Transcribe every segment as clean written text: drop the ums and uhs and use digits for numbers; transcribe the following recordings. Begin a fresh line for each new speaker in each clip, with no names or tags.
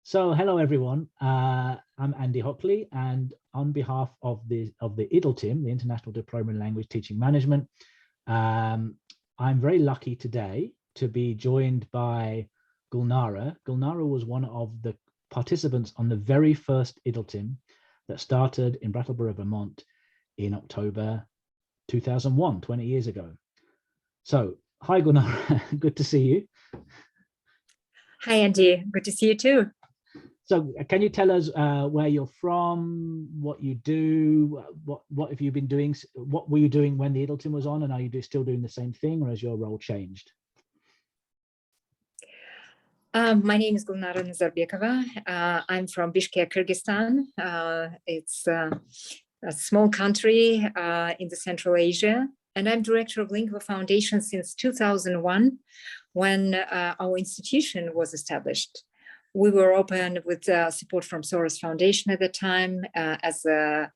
So hello everyone, I'm Andy Hockley, and on behalf of the IDLTM, the International Diploma in Language Teaching Management, I'm very lucky today to be joined by Gulnara. Gulnara was one of the participants on the very first IDLTM that started in Brattleboro, Vermont in October 2001, 20 years ago. So hi Gulnara, good to see you.
Hi Andy, good to see you too.
So can you tell us where you're from, what you do, what have you been doing, what were you doing when the IDLTM was on, and are you still doing the same thing, or has your role changed?
My name is Gulnara Nazarbekova. I'm from Bishkek, Kyrgyzstan. It's a small country in the Central Asia, and I'm director of Lingua Foundation since 2001, when our institution was established. We were open with support from Soros Foundation at the time as an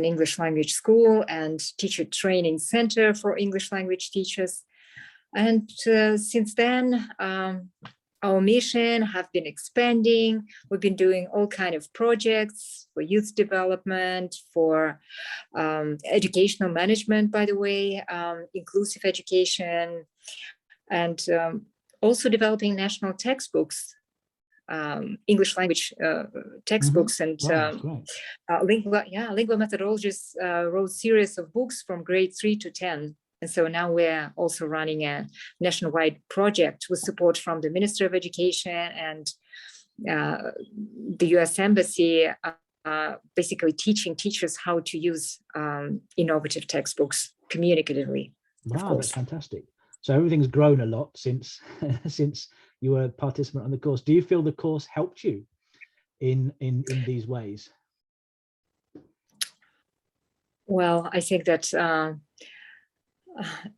English language school and teacher training center for English language teachers. And since then, our mission have been expanding. We've been doing all kinds of projects for youth development, for educational management, by the way, inclusive education, and also developing national textbooks, English language textbooks, and Lingua Methodologists wrote series of books from grade 3 to 10. And so now we're also running a nationwide project with support from the Ministry of Education and the US Embassy, basically teaching teachers how to use innovative textbooks communicatively.
Wow, that's fantastic. So everything's grown a lot since since you were a participant on the course. Do you feel the course helped you in these ways?
Well, I think that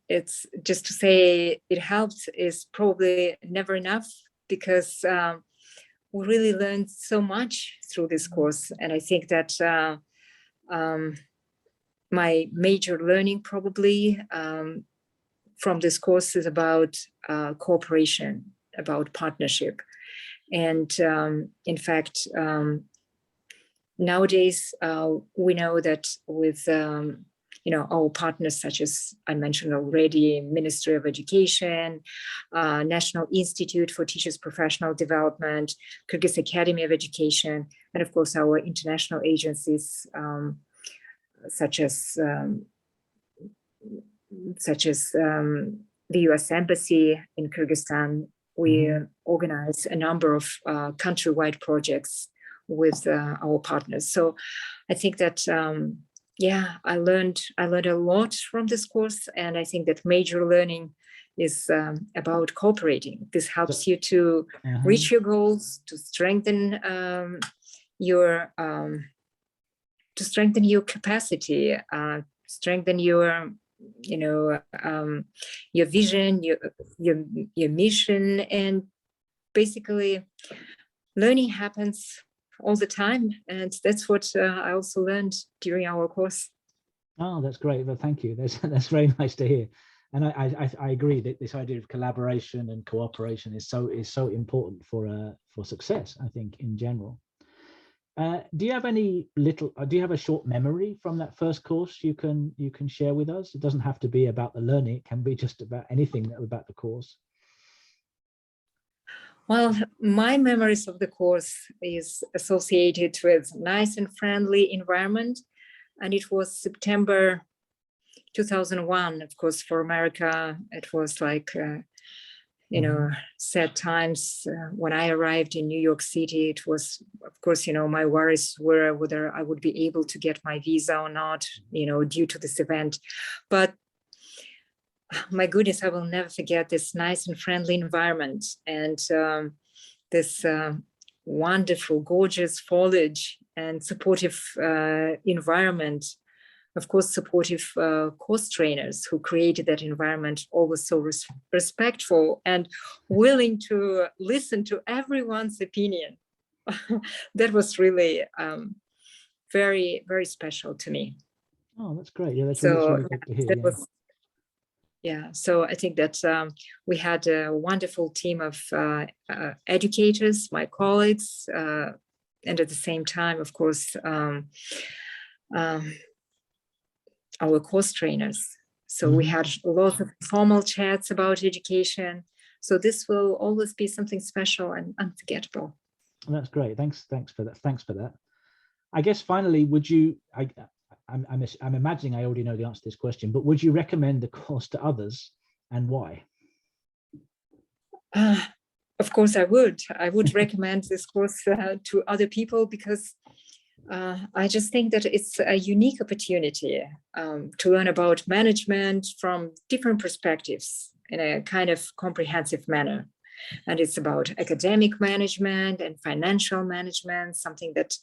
it's just to say it helps is probably never enough, because we really learned so much through this course. And I think that my major learning probably from this course is about cooperation, about partnership. And in fact, nowadays, we know that with our partners, such as I mentioned already, Ministry of Education, National Institute for Teachers Professional Development, Kyrgyz Academy of Education, and of course our international agencies, such as the US Embassy in Kyrgyzstan. We organize a number of countrywide projects with our partners. So I think that I learned a lot from this course, and I think that major learning is about cooperating. This helps you to reach your goals, to strengthen your capacity, strengthen your your vision, your mission, and basically learning happens all the time, and that's what I also learned during our course.
Oh, that's great. Well, thank you. That's very nice to hear. And I agree that this idea of collaboration and cooperation is so important for success, I think, in general. Do you have do you have a short memory from that first course you can share with us? It doesn't have to be about the learning, it can be just about anything about the course.
Well, my memories of the course is associated with nice and friendly environment, and it was September 2001. Of course, for America, it was like sad times. When I arrived in New York City, it was, of course, my worries were whether I would be able to get my visa or not, due to this event. But my goodness, I will never forget this nice and friendly environment, and this wonderful, gorgeous foliage and supportive environment. Of course, supportive course trainers who created that environment, always so respectful and willing to listen to everyone's opinion. That was really very, very special to me.
Oh, that's great. Yeah, that's really good to hear.
Yeah, so I think that we had a wonderful team of educators, my colleagues, and at the same time, of course, our course trainers. So we had lots of formal chats about education. So this will always be something special and unforgettable.
That's great. Thanks for that. Thanks for that. I guess finally, would you? I'm imagining I already know the answer to this question, but would you recommend the course to others, and why?
Of course, I would. I would recommend this course to other people because I just think that it's a unique opportunity to learn about management from different perspectives in a kind of comprehensive manner. And it's about academic management and financial management, something that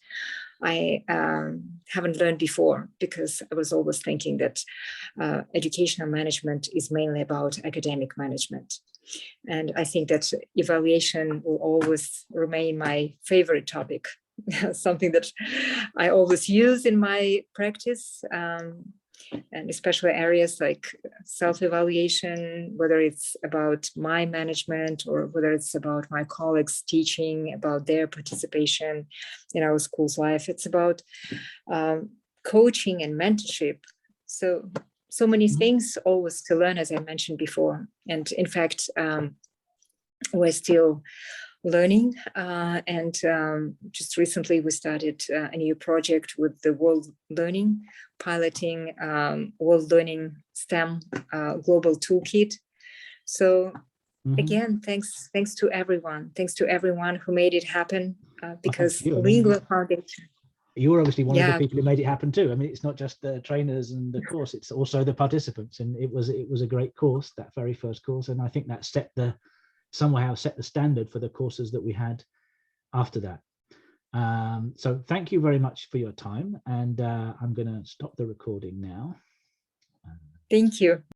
I haven't learned before, because I was always thinking that educational management is mainly about academic management. And I think that evaluation will always remain my favorite topic, something that I always use in my practice. And especially areas like self-evaluation, whether it's about my management or whether it's about my colleagues teaching, about their participation in our school's life. It's about coaching and mentorship. So many things always to learn, as I mentioned before. And in fact, we're still learning. And just recently we started a new project with the World Learning, piloting World Learning STEM Global Toolkit. So again, thanks to everyone. Thanks to everyone who made it happen, because Lingua Foundation.
You're obviously one of the people who made it happen too. I mean, it's not just the trainers and the course, it's also the participants. And it was a great course, that very first course. And I think that somehow set the standard for the courses that we had after that. So thank you very much for your time. And I'm going to stop the recording now.
Thank you.